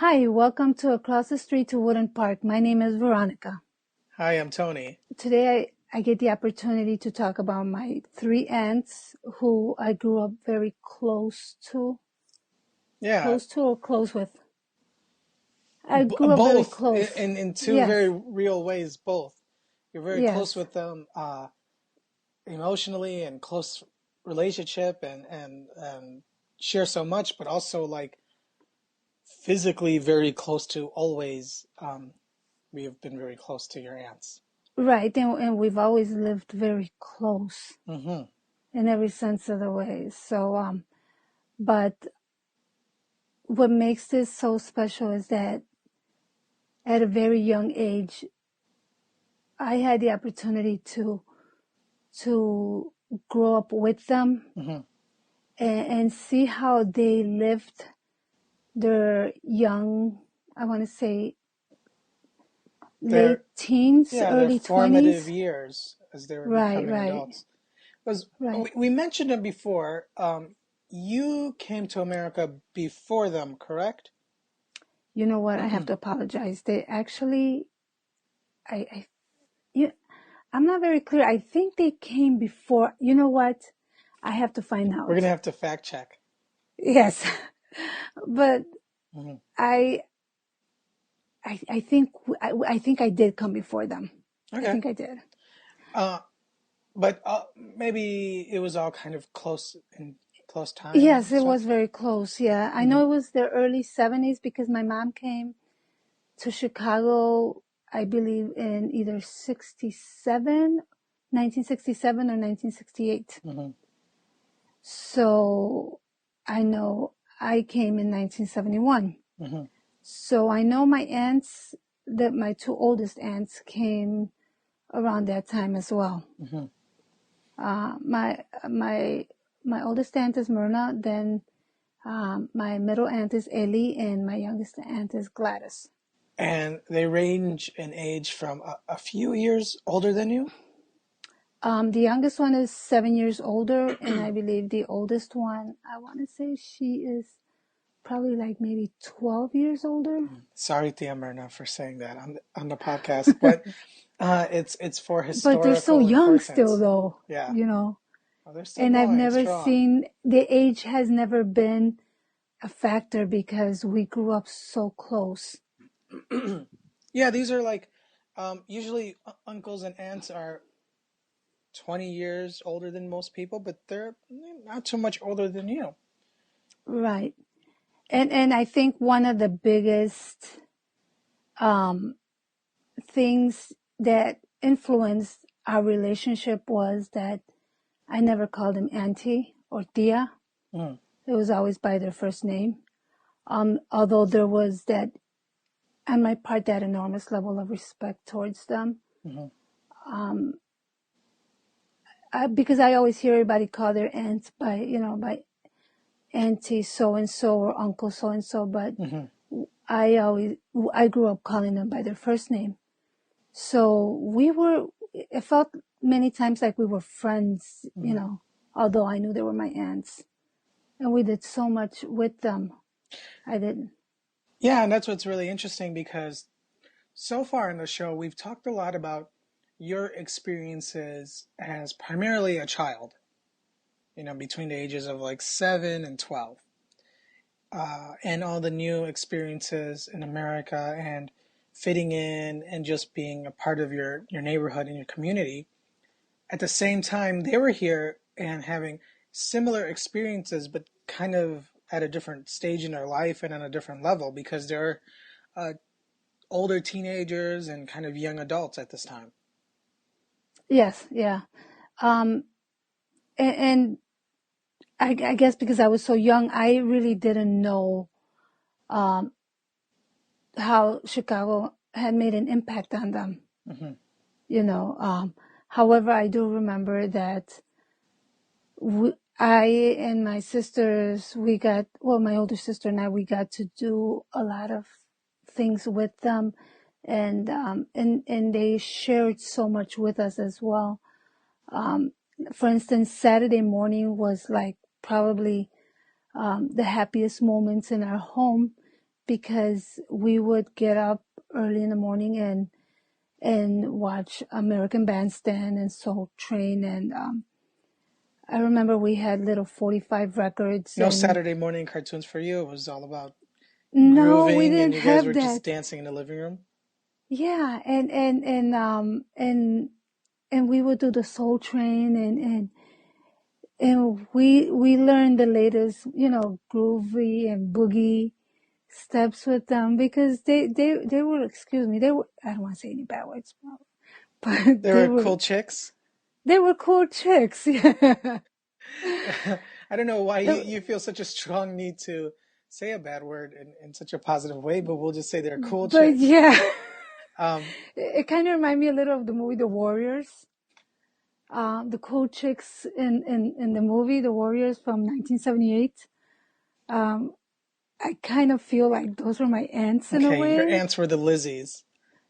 Hi, welcome to Across the Street to Woodland Park. My name is Veronica. Hi, I'm Tony. Today I get the opportunity to talk about my three aunts who I grew up very close to. Yeah, Close to or close with? I grew up very both close. in two very Yes, real ways. Both. You're very close yes. with them emotionally and close relationship and share so much, but also like physically very close to always. We have been very close to your aunts. Right, and we've always lived very close Mm-hmm. in every sense of the way. But what makes this so special is that at a very young age, I had the opportunity to grow up with them Mm-hmm. and see how they lived their young, I want to say late Their teens, yeah, their early formative 20s. years as they were Right, becoming right, adults. Because right. we mentioned it before. You came to America before them, correct? You know what? I have to apologize. They actually, I you, I'm not very clear. I think they came before. You know what? I have to find We're out. gonna have to fact check. Yes, but Mhm. I, I think I did come before them. I Okay. think I did. Uh, but maybe it was all kind of close in close time Yes, and it stuff. was very close. Yeah, I know Hmm. it was the early 70s because my mom came to Chicago, I believe, in either 1967 or 1968. Hmm. So I know I came in 1971. Hmm. So I know my aunts, that my two oldest aunts came around that time as well. Hmm. My oldest aunt is Myrna, then my middle aunt is Ellie, and my youngest aunt is Gladys. And they range in age from a few years older than you. The youngest one is 7 years older, and I believe the oldest one, I want to say she is probably like maybe 12 years older. Sorry, Tia Myrna, for saying that on the podcast, but it's for But they're so historical young still, importance. though, Yeah, you know. well, they're still And I've going never strong. seen, the age has never been a factor because we grew up so close. Yeah, these are like usually uncles and aunts are 20 years older than most people, but they're not too much older than you. Right. And I think one of the biggest um, things that influenced our relationship was that I never called him auntie or tia. Mm. It was always by their first name. Although there was that, on my part, that enormous level of respect towards them. Hmm. Because I always hear everybody call their aunts by auntie so and so or uncle so and so, but Hmm. I grew up calling them by their first name. So it felt many times like we were friends, Hmm. although I knew they were my aunts. And we did so much with them. I didn't. Yeah, and that's what's really interesting because so far in the show, we've talked a lot about your experiences as primarily a child, between the ages of like 7 and 12, and all the new experiences in America and fitting in and just being a part of your neighborhood and your community. At the same time, they were here and having similar experiences, but kind of at a different stage in their life and on a different level because they're uh, older teenagers and kind of young adults at this time. Yes, yeah. Um, and I guess because I was so young, I really didn't know um, how Chicago had made an impact on them. Mm-hmm. You know, however, I do remember that I and my sisters, my older sister and I, we got to do a lot of things with them, and they shared so much with us as well. Um, for instance, Saturday morning was like probably the happiest moments in our home because we would get up early in the morning and watch American Bandstand and Soul Train. And I remember we had little 45 records. No And Saturday morning cartoons for you. It was all about no, we grooving, and didn't you guys have were just that. dancing in the living room. Yeah, and we would do the Soul Train, and we learned the latest, groovy and boogie steps with them, because they were, excuse me, they were, I don't want to say any bad words, but They they were were cool chicks. they were cool chicks. Yeah. I don't know why you feel such a strong need to say a bad word in such a positive way, but we'll just say they're cool But chicks. yeah, Um, it kind of reminded me a little of the movie The Warriors. The cool chicks in the movie The Warriors from 1978. Um, I kind of feel like those were my aunts in a okay, your way. aunts were the Lizzies,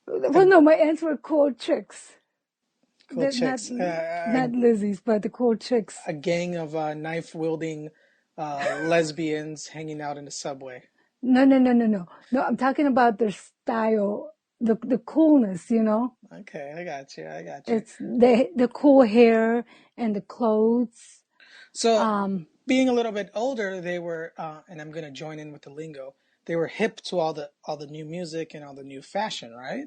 Well, the no, my aunts were cool chicks. cool They're chicks, not Lizzie's, but the cool chicks. a gang of knife wielding lesbians hanging out in the subway. No, no, no, no, no. No, I'm talking about their style, the coolness, Okay, I got you. I got you. It's the cool hair and the clothes. So, Um, being a little bit older, they were, and I'm gonna join in with the lingo. They were hip to all the new music and all the new fashion, right?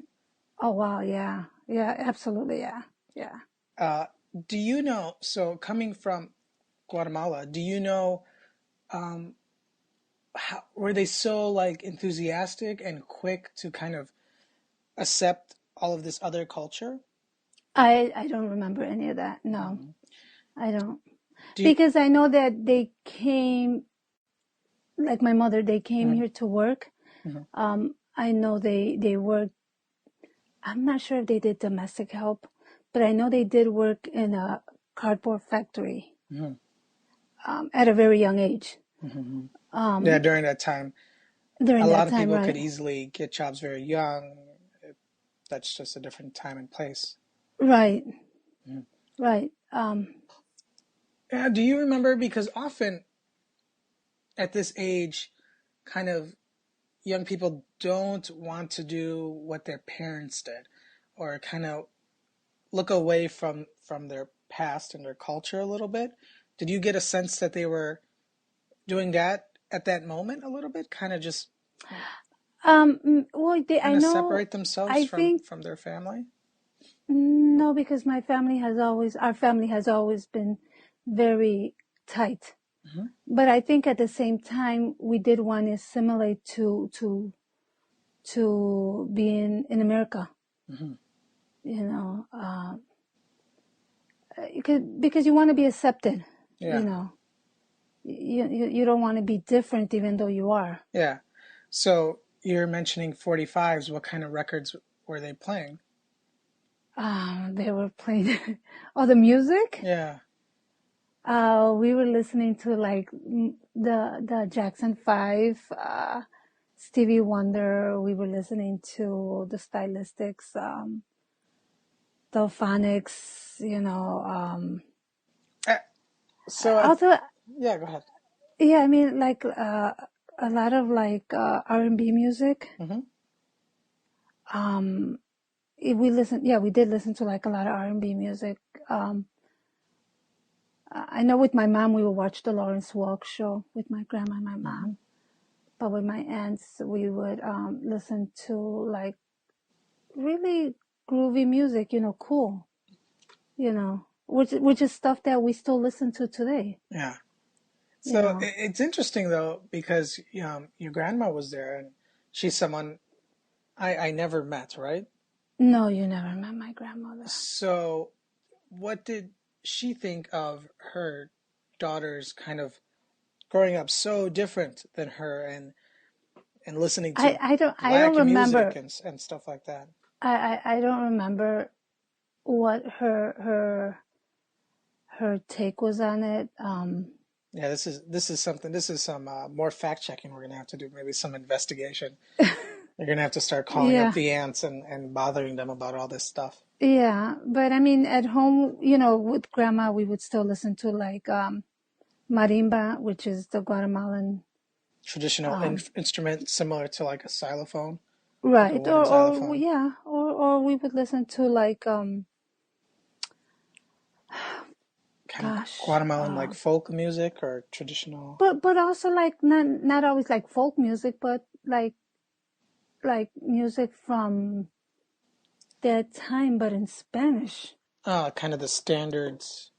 oh wow, yeah. Yeah, absolutely, yeah. Yeah. Uh, do you know? So, coming from Guatemala, do you know? Were they so like enthusiastic and quick to kind of accept all of this other culture? I don't remember any of that. No, Mm. I don't. Do you? Because I know that they came, like my mother, they came Mhm, here to work. mhm, I know they worked. I'm not sure if they did domestic help, but I know they did work in a cardboard factory mhm, at a very young age. mhm. Yeah, Um, during that time, a during that lot of time, people could right? easily get jobs very young. That's just a different time and place. Right, Mhm. right. Yeah, do you remember? Because often at this age, kind of young people don't want to do what their parents did, or kind of look away from their past and their culture a little bit. Did you get a sense that they were doing that at that moment a little bit, kind of just Well, I kind of know, separate themselves I think, from their family? no, because our family has always been very tight. Hmm. But I think at the same time, we did want to assimilate to being in America. Hmm. You know, because you want to be accepted. You Yeah, know, you don't want to be different, even though you are. yeah. So you're mentioning 45s. What kind of records were they playing? They were playing all the music. Yeah. We were listening to like the Jackson Five, Stevie Wonder. We were listening to the Stylistics, Delphonics. Uh, So Also, yeah, go ahead. yeah, I mean, like a lot of like R&B music. Hmm. Um, we did listen to like a lot of R&B music. Um, I know with my mom, we would watch the Lawrence Welk show with my grandma and my Hmm. mom. But with my aunts, we would listen to like really groovy music, cool, which is stuff that we still listen to today, Yeah. you So know. it's interesting though because your grandma was there and she's someone I never met, right? No, you never met my grandmother. So what did she think of her daughter's kind of growing up so different than her and listening to I don't black music remember. and stuff like that? I don't remember what her take was on it. Yeah, this is something. This is some more fact checking we're gonna have to do. Maybe some investigation. You're gonna have to start calling up Yeah, the aunts and bothering them about all this stuff. yeah. But I mean, at home, with grandma, we would still listen to like marimba, which is the Guatemalan traditional instrument similar to like a xylophone, like a Right. wooden Or xylophone? yeah, or we would listen to like Kind of gosh, Guatemalan like folk music or traditional? but also like not always like folk music, but like music from that time, but in Spanish. Kind of the standards.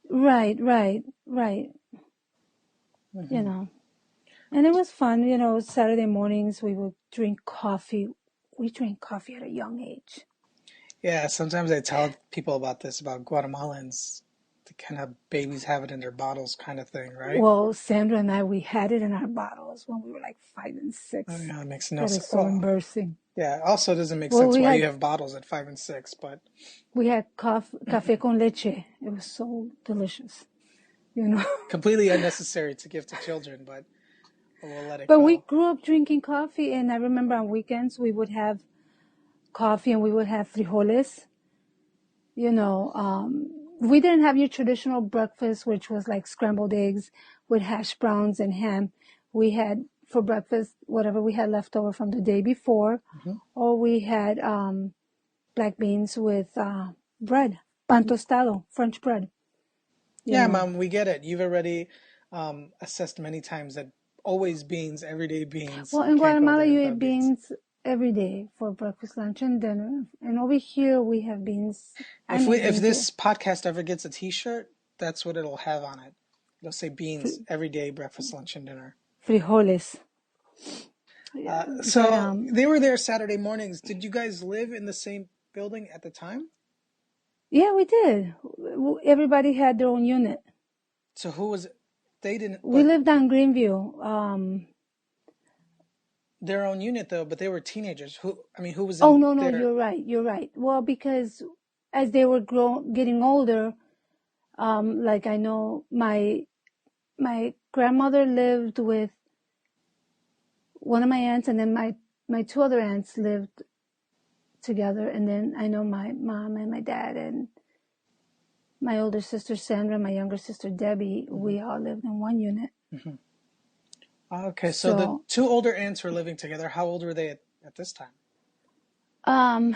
Right, right, right. You Hmm. know, and it was fun. You know, Saturday mornings we would drink coffee. We drank coffee at a young age. Yeah, sometimes I tell people about this, about Guatemalans, the kind of babies have it in their bottles kind of thing, right? Well, Sandra and I, we had it in our bottles when we were like 5 and 6. Oh, yeah, it makes no That sense. is so Well, embarrassing. yeah, it also doesn't make Well, sense why you have bottles at 5 and 6, but we had café con leche. It was so delicious, you know. completely unnecessary to give to children, but we'll let it But we go. grew up drinking coffee, and I remember on weekends we would have coffee and we would have frijoles. You know, we didn't have your traditional breakfast, which was like scrambled eggs with hash browns and ham. We had for breakfast whatever we had left over from the day before, Hmm. or we had black beans with bread, pan tostado, French bread. You Yeah, know, Mom, we get it. You've already assessed many times that always beans, everyday beans. well, You in can't go a Guatemala day you eat without beans. beans every day for breakfast, lunch, and dinner. And over here we have beans. I make If beans this podcast ever gets a T-shirt, that's what it'll have on it. It'll say beans fri- every day, breakfast, lunch, and dinner. frijoles. Yeah, but So they were there Saturday mornings. Did you guys live in the same building at the time? yeah, we did. Everybody had their own unit. So who was it? They didn't, We but lived on Greenview. their own unit though. But they were teenagers. I mean, who was Oh in no, there? you're right. You're right. Well, because as they were getting older, like I know my grandmother lived with one of my aunts, and then my two other aunts lived together, and then I know my mom and my dad and my older sister Sandra, my younger sister Debbie, Hmm. we all lived in one unit. Hmm. Okay, so the So, two older aunts were living together. How old were they at this time? um,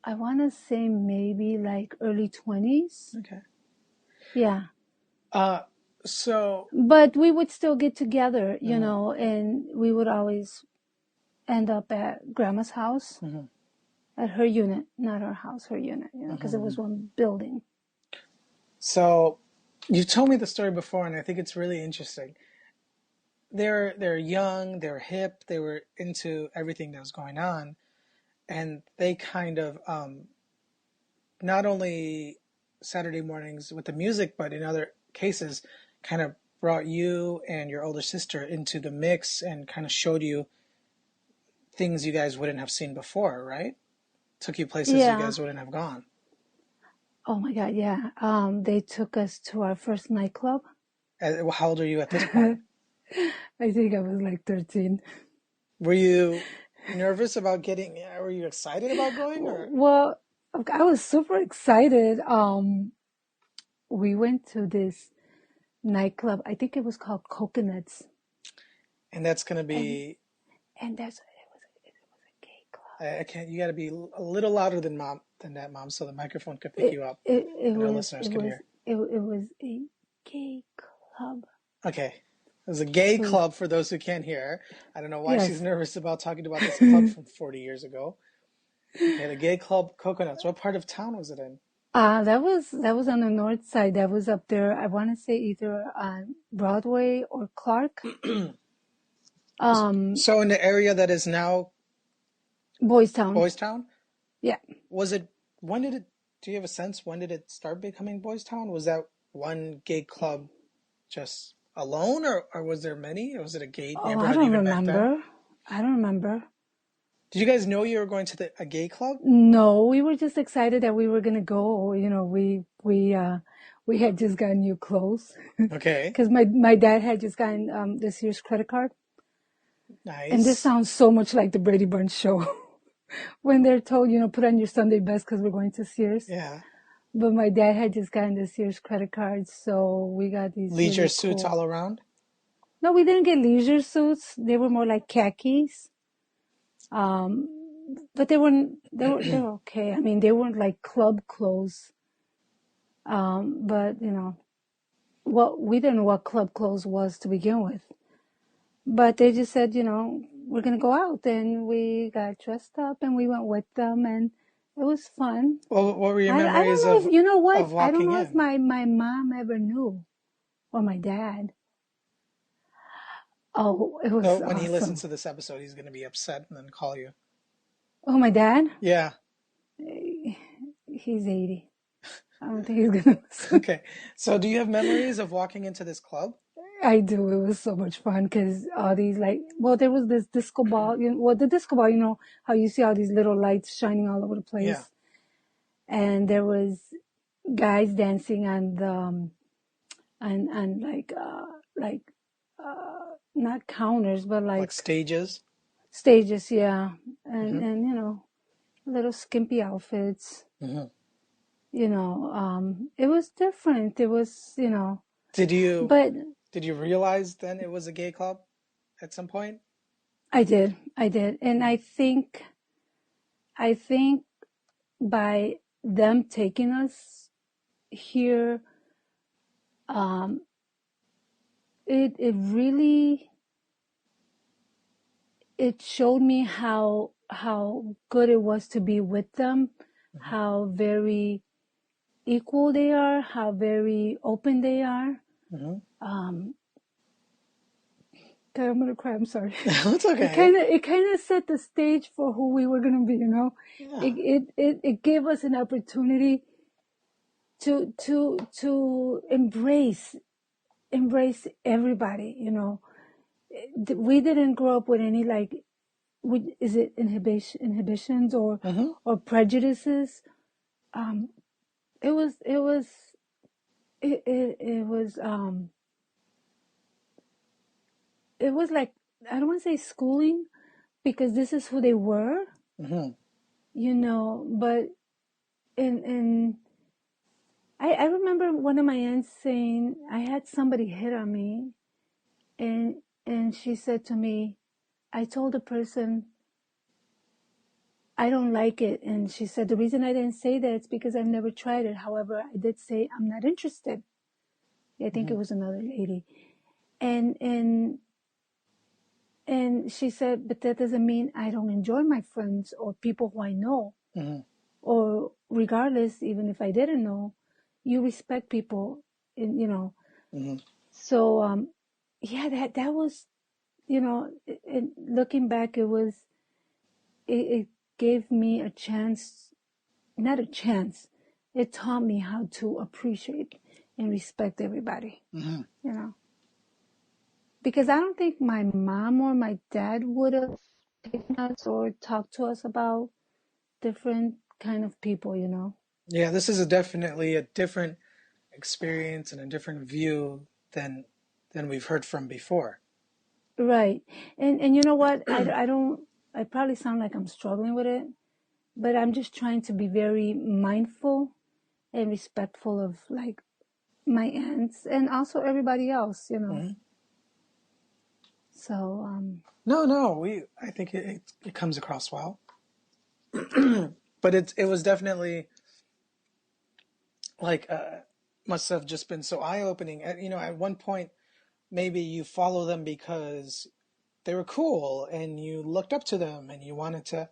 I want to say maybe like early 20s. Okay. Yeah. Uh, so But we would still get together, you mhm, know, and we would always end up at grandma's house, mhm, at her unit, not our house, her unit, you know, because it was mhm. one building. So you told me the story before, and I think it's really interesting. They're young, they're hip, they were into everything that was going on, and they kind of not only Saturday mornings with the music, but in other cases, kind of brought you and your older sister into the mix and kind of showed you things you guys wouldn't have seen before, right? Took you places you Yeah. guys wouldn't have gone. Oh my God, yeah. They took us to our first nightclub. How old are you at this point? I think I was like 13. Were you nervous about getting, were you excited about going or? Well, I was super excited. We went to this nightclub. I think it was called Coconuts, And that's going to and be, it was a gay club. I can't, you got to be a little louder than that, mom, so the microphone could pick It you up it it and our was listeners it can was hear. it was a gay club. Okay. It was a gay It was club for those who can't hear. I don't know why she's yes. nervous about talking about this club from 40 years ago. Okay, the gay club Coconuts. What part of town was it in? That was on the north side. That was up there. I want to say either on Broadway or Clark. Um, So in the area that is now Boys Town. Boys Town, Yeah. was it, when did it, do you have a sense when did it start becoming Boys Town? Was that one gay club just alone or was there many? Or was it a gay Oh, I neighborhood don't even back then? remember. I don't remember. Did you guys know you were going to a gay club? No, we were just excited that we were gonna go. You know, we had just gotten new clothes Okay, because my dad had just gotten this year's credit card. And this nice. sounds so much like the Brady Bunch show when they're told, you know, put on your Sunday best because we're going to Sears. Yeah. But my dad had just gotten the Sears credit cards, so we got these Leisure really suits cool. all around? No, we didn't get leisure suits. They were more like khakis. Um, but they were okay. I mean, they weren't like club clothes. But what we didn't know what club clothes was to begin with. But they just said, we're gonna go out, and we got dressed up and we went with them, and it was fun. Well, what were your I memories don't know if you know what, of I don't walking know if in? my mom ever knew, or my dad. Oh, it So was when he listens awesome. to this episode, he's going to be upset and then call you. Oh, my dad? Yeah. He's 80. I don't think he's gonna listen. Okay. So do you have memories of walking into this club? I do. It was so much fun because all these there was this disco ball. The disco ball. How you see all these little lights shining all over the Yeah. place, and there was guys dancing on the and like not counters, but Like like stages? stages. Yeah, and Hmm. little skimpy outfits. Hmm. It was different. It was Did you but did you realize then it was a gay club at some point? I did, and I think by them taking us here, um, it really it showed me how good it was to be with them, Hmm. how very equal they are, how very open they are. Hmm. Um, God, I'm gonna cry. I'm sorry. It's It okay. kind of it kind of set the stage for who we were gonna be. Yeah. It gave us an opportunity to embrace everybody. We didn't grow up with any is it inhibitions Hmm. or prejudices. Um, it was it was like, I don't want to say schooling, because this is who they were, Hmm. but in I remember one of my aunts saying I had somebody hit on me, and she said to me, I told the person I don't like it, and she said the reason I didn't say that is because I've never tried it. However, I did say I'm not interested. I think Hmm. it was another lady, and she said, but that doesn't mean I don't enjoy my friends or people who I know, Hmm. or regardless, even if I didn't know, you respect people, and. Hmm. So yeah, that was, looking back, it gave me a chance, not a chance, it taught me how to appreciate and respect everybody, Hmm. you know, because I don't think my mom or my dad would have taken us or talked to us about different kind of people. Yeah, this is definitely a different experience and a different view than we've heard from before. Right. And you know what? I don't, I probably sound like I'm struggling with it, but I'm just trying to be very mindful and respectful of like my aunts and also everybody else. Hmm. So, No, no, we I think it comes across well. But it was definitely like must have just been so eye-opening. At one point maybe you follow them because they were cool and you looked up to them and you wanted to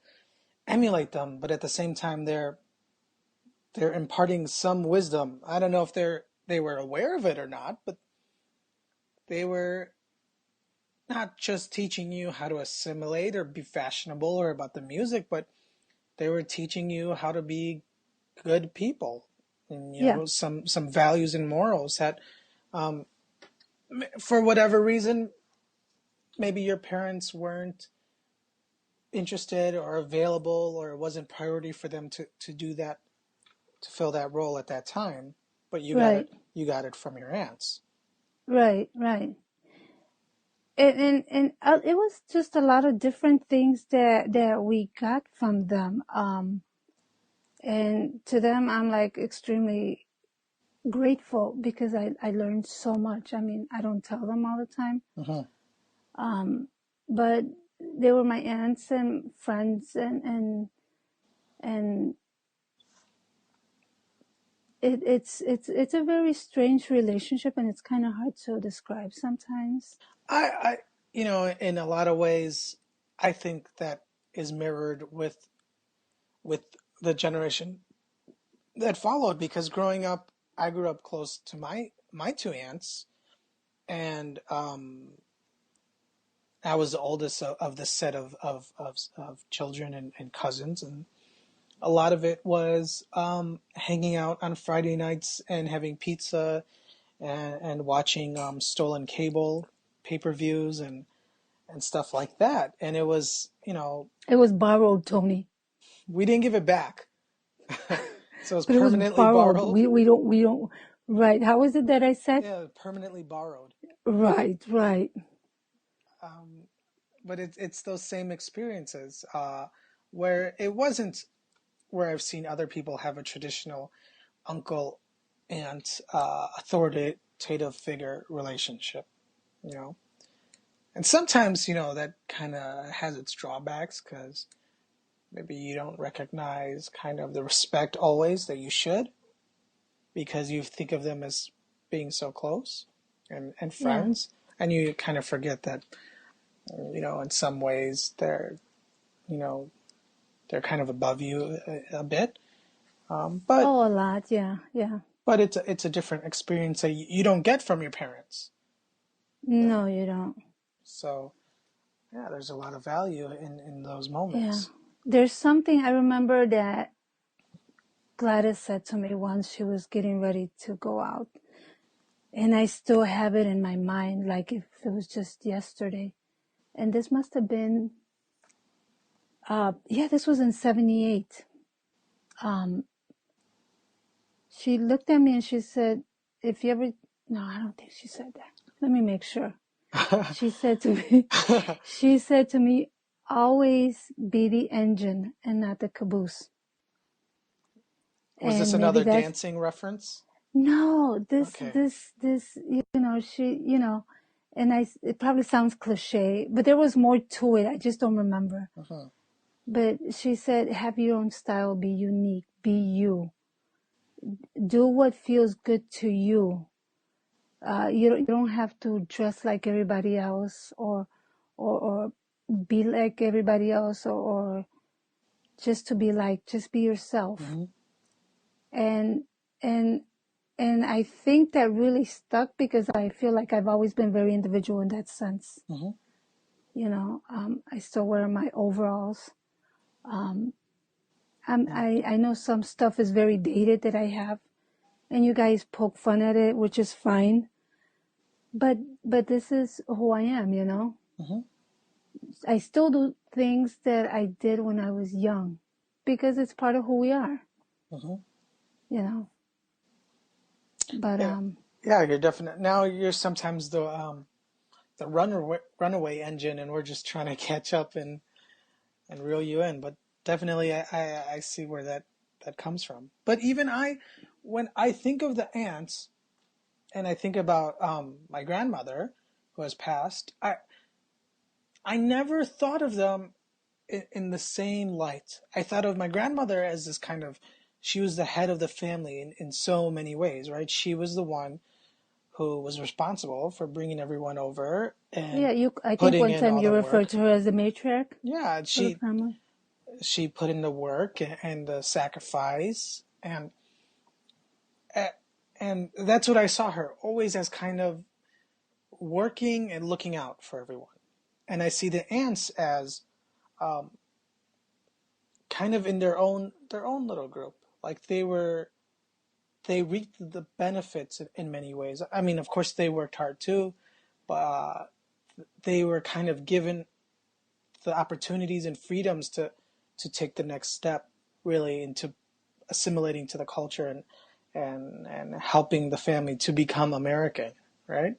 emulate them, but at the same time they're imparting some wisdom. I don't know if they were aware of it or not, but they were not just teaching you how to assimilate or be fashionable or about the music, but they were teaching you how to be good people and yeah, some values and morals that um, for whatever reason maybe your parents weren't interested or available or it wasn't priority for them to do that, to fill that role at that time, but right, you got it from your aunts. right. And it was just a lot of different things that we got from them. And to them, I'm like extremely grateful because I learned so much. I mean, I don't tell them all the time, but they were my aunts and friends, and it's a very strange relationship, and it's kind of hard to describe sometimes. I, in a lot of ways, I think that is mirrored with the generation that followed, because growing up, I grew up close to my two aunts, and I was the oldest of the set of children and cousins, and a lot of it was hanging out on Friday nights and having pizza and watching stolen cable pay-per-views and stuff like that. And it was, It was borrowed, Tony, we didn't give it back. So it was but it was permanently borrowed. borrowed. We don't. Right? How was it that I said? Yeah, permanently borrowed. Right, right. Um, but it's those same experiences where it wasn't where I've seen other people have a traditional uncle aunt authoritative figure relationship, you know. And sometimes, that kind of has its drawbacks because maybe you don't recognize kind of the respect always that you should, because you think of them as being so close and Yeah. friends. And you kind of forget that, in some ways you know, they're kind of above you a bit. But Oh, a lot. Yeah, yeah. but it's a different experience that you don't get from your parents. You No, know? you don't. So yeah, there's a lot of value in those Yeah. moments. There's something I remember that Gladys said to me once she was getting ready to go out. And I still have it in my mind, like if it was just yesterday. And this must have been, this was in 78. Um, she looked at me and she said, if you ever, no, I don't think she said that. Let me make sure. She said to me, she said to me, always be the engine and not the caboose. Was this And maybe another that's, dancing reference? no, Okay. this, and it probably sounds cliche, but there was more to it. I just don't remember. Uh-huh. But she said, have your own style, be unique, be you. Do what feels good to you. You don't have to dress like everybody else or be like everybody else or just to be like, just be yourself. Mm-hmm. And, and, and I think that really stuck because I feel like I've always been very individual in that sense. Mm-hmm. I still wear my overalls. I know some stuff is very dated that I have, and you guys poke fun at it, which is fine. But this is who I am. Mm-hmm. I still do things that I did when I was young because it's part of who we are, Mm-hmm. you know. But Yeah, yeah, you're definitely now you're sometimes the runaway engine, and we're just trying to catch up and reel you in. But definitely, I see where that comes from. But even when I think of the ants, and I think about my grandmother who has passed, I never thought of them in the same light. I thought of my grandmother as this kind of, she was the head of the family in so many ways, right? She was the one who was responsible for bringing everyone over and yeah, I think putting one in time all you the referred work. to her as the matriarch Yeah, of the family. she put in the work and the sacrifice, uh, and that's what I saw her always as, kind of working and looking out for everyone. And I see the ants as um, kind of in their own little group. Like they reaped the benefits in many ways. I mean, of course, they worked hard too, but they were kind of given the opportunities and freedoms to take the next step, really, into assimilating to the culture and helping the family to become American, right?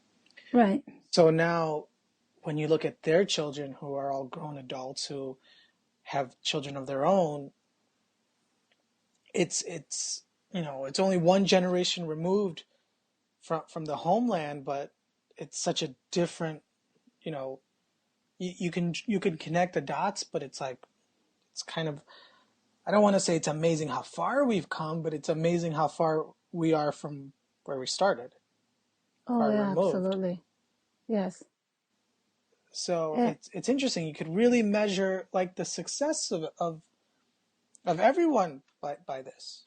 Right. So now, when you look at their children, who are all grown adults who have children of their own, it's it's only one generation removed from the homeland, but it's such a different, you know, you can connect the dots, but it's like it's kind of, I don't want to say it's amazing how far we've come, but it's amazing how far we are from where we started, Oh far yeah, removed. absolutely. Yes. So Eh, it's interesting. You could really measure like the success of everyone by this.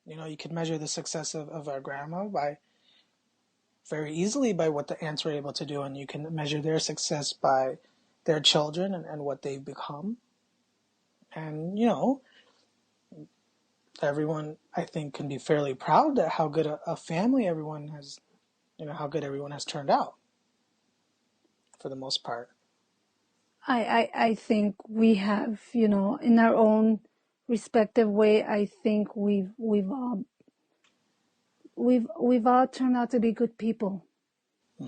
You could measure the success of our grandma by very easily by what the aunts were able to do, and you can measure their success by their children and what they've become. And everyone, I think, can be fairly proud at how good a family everyone has, how good everyone has turned out for the most part. I think we have, in our own respective way, I think we've all turned out to be good people.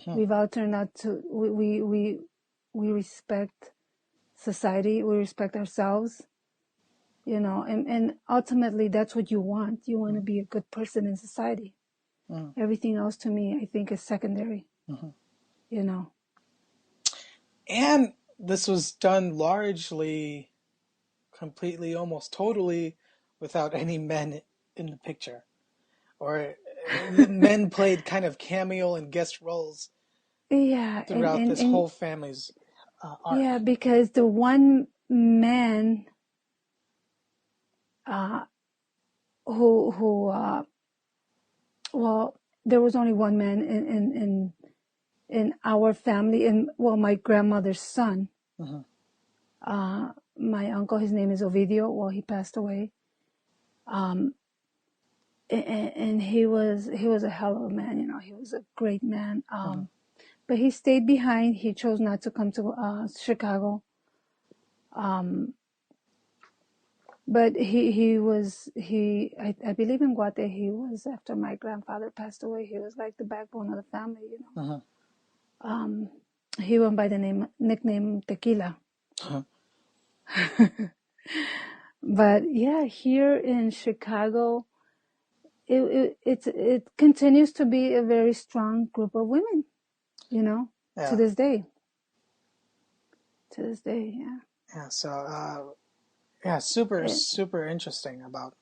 Hmm. We've all turned out to we respect society, we respect ourselves, and ultimately that's what you want. You want to be a good person in society. Hmm. Everything else to me, I think, is secondary, Hmm. you know. And this was done largely, completely, almost totally without any men in the picture. Or men played kind of cameo and guest roles Yeah, throughout this and whole family's yeah, arc. because the one man uh, who well, there was only one man in our family, and well, my grandmother's son. Hmm. My uncle, his name is Ovidio. Well, he passed away. And he was a hell of a man. He was a great man. Hmm. But he stayed behind. He chose not to come to Chicago. But I believe in Guate. He was, after my grandfather passed away, he was like the backbone of the family. Hmm. He went by the nickname Tequila. But yeah, here in Chicago, it continues to be a very strong group of women, to Yeah. this day. To this day, yeah. Yeah. So, yeah, super, Eh, super interesting about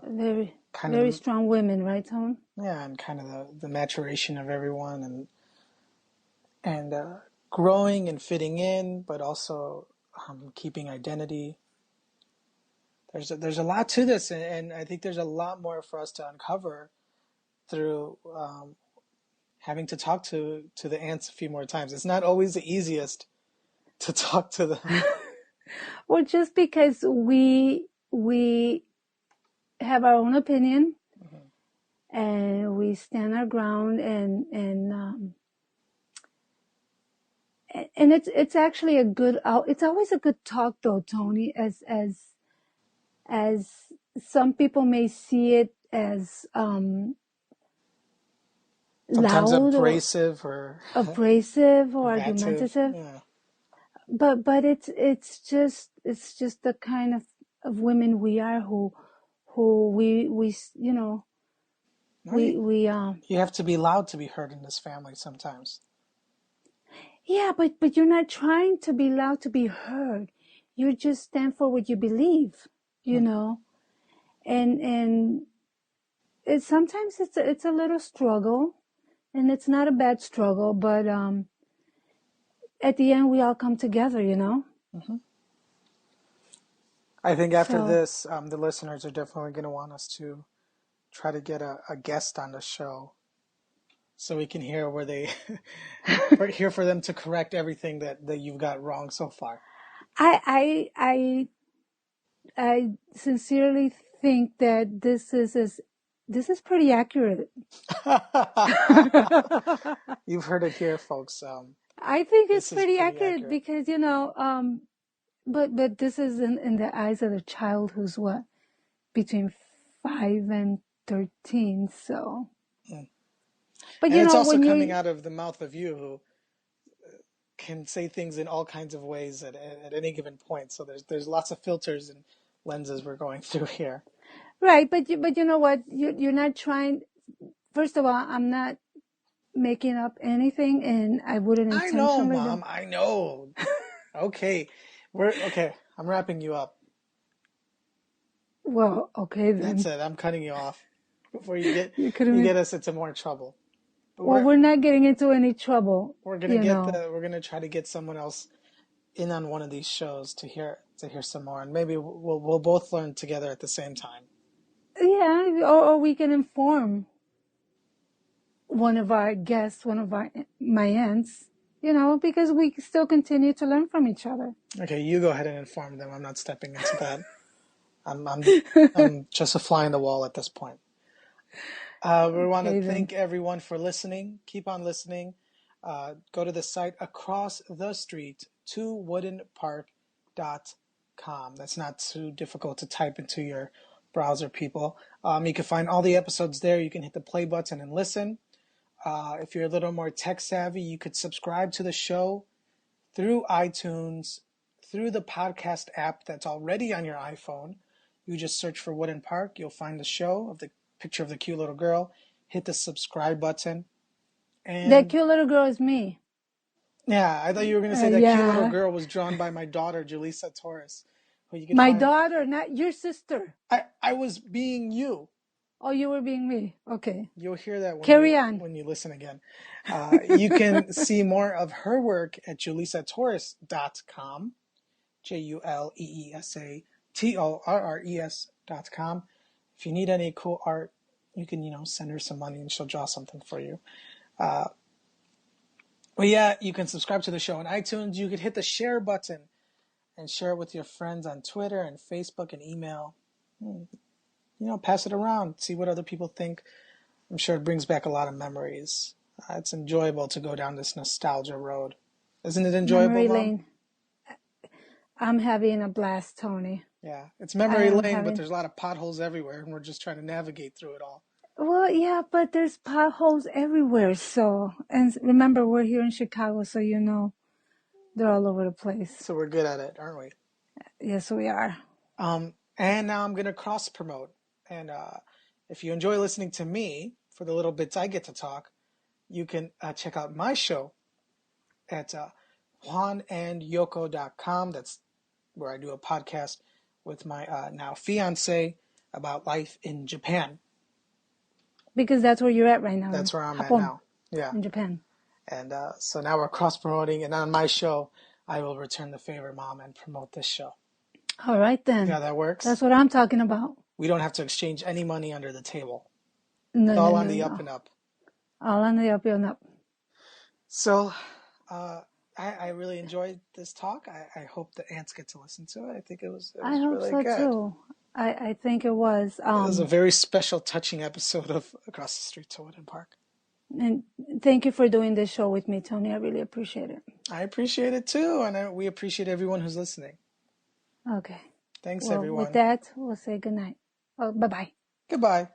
Very, kind of very strong women, right, Tone? yeah, and kind of the maturation of everyone, and growing and fitting in, but also keeping identity. There's a lot to this, and I think there's a lot more for us to uncover through having to talk to the ants a few more times. It's not always the easiest to talk to them. Well, just because we have our own opinion Hmm. and we stand our ground, and it's actually it's always a good talk, though, Tony, as some people may see it as Sometimes loud or abrasive or abrasive or combative. argumentative, Yeah. but it's just the kind of women we are, who we No, we you have to be loud to be heard in this family sometimes. yeah, but you're not trying to be loud to be heard. You just stand for what you believe, you Hmm. know and sometimes it's a little struggle, and it's not a bad struggle, but at the end we all come together. Hmm. I think after So this, the listeners are definitely going to want us to try to get a guest on the show so we can hear where they hear for them to correct everything that you've got wrong so far. I sincerely think that this is pretty accurate. You've heard it here, folks. I think it's This is pretty pretty accurate accurate. because but this is in the eyes of a child who's what, between 5 and 13. So, Mm. but And it's also when coming you're out of the mouth of you who can say things in all kinds of ways at any given point. So there's lots of filters and lenses we're going through here. Right, but you know what? You're not trying. First of all, I'm not making up anything, and I wouldn't I know, intentionally do. Mom. I know. Okay, I'm wrapping you up. Well, okay That's then. it. I'm cutting you off before You couldn't you be. get us into more trouble. But Well, we're not getting into any trouble, we're gonna try to get someone else in on one of these shows to hear some more, and maybe we'll both learn together at the same time. Yeah, or we can inform one of our guests, my aunts, because we still continue to learn from each other. Okay, you go ahead and inform them. I'm not stepping into that. I'm just a fly on the wall at this point. We want to Okay then. thank everyone for listening. Keep on listening. Go to the site across the street to woodenpark.com. That's not too difficult to type into your browser, people. You can find all the episodes there. You can hit the play button and listen. If you're a little more tech savvy, you could subscribe to the show through iTunes, through the podcast app that's already on your iPhone. You just search for Wooden Park. You'll find the show of the picture of the cute little girl. Hit the subscribe button. That And cute little girl is me. yeah, I thought you were going to say that cute little Yeah. girl was drawn by my daughter, Julissa Torres, who you could My find. daughter, not your sister. I was being you. Oh, you were being me. Okay. You'll hear that Carry on. when you listen again. You can see more of her work at julissatores.com. JULEESATORRES.com. If you need any cool art, you can, send her some money and she'll draw something for you. But yeah, you can subscribe to the show on iTunes. You could hit the share button and share it with your friends on Twitter and Facebook and email. Pass it around. See what other people think. I'm sure it brings back a lot of memories. It's enjoyable to go down this nostalgia road. Isn't it enjoyable, Memory Mom? lane. I'm having a blast, Tony. Yeah, it's memory lane, but there's a lot of potholes everywhere, and we're just trying to navigate through it all. Well, yeah, but there's potholes everywhere. And remember, we're here in Chicago, so they're all over the place. So we're good at it, aren't we? Yes, we are. And now I'm going to cross promote. And if you enjoy listening to me for the little bits I get to talk, you can check out my show at juanandyoko.com. That's where I do a podcast with my now fiance about life in Japan. Because that's where you're at right now. That's where I'm Japón, at now. Yeah. in Japan. And so now we're cross promoting, and on my show, I will return the favor, Mom, and promote this show. All right then. Yeah, that works. That's what I'm talking about. We don't have to exchange any money under the table. No, it's all on the up and up. All on the up and up. So, I really enjoyed this talk. I hope the ants get to listen to it. I think it was I hope really so good. too. I think it was. It was a very special, touching episode of Across the Street to Wooden Park. And thank you for doing this show with me, Tony. I really appreciate it. I appreciate it too, and we appreciate everyone who's listening. Okay. Thanks, everyone. With that, we'll say good night. Oh, bye-bye. Goodbye.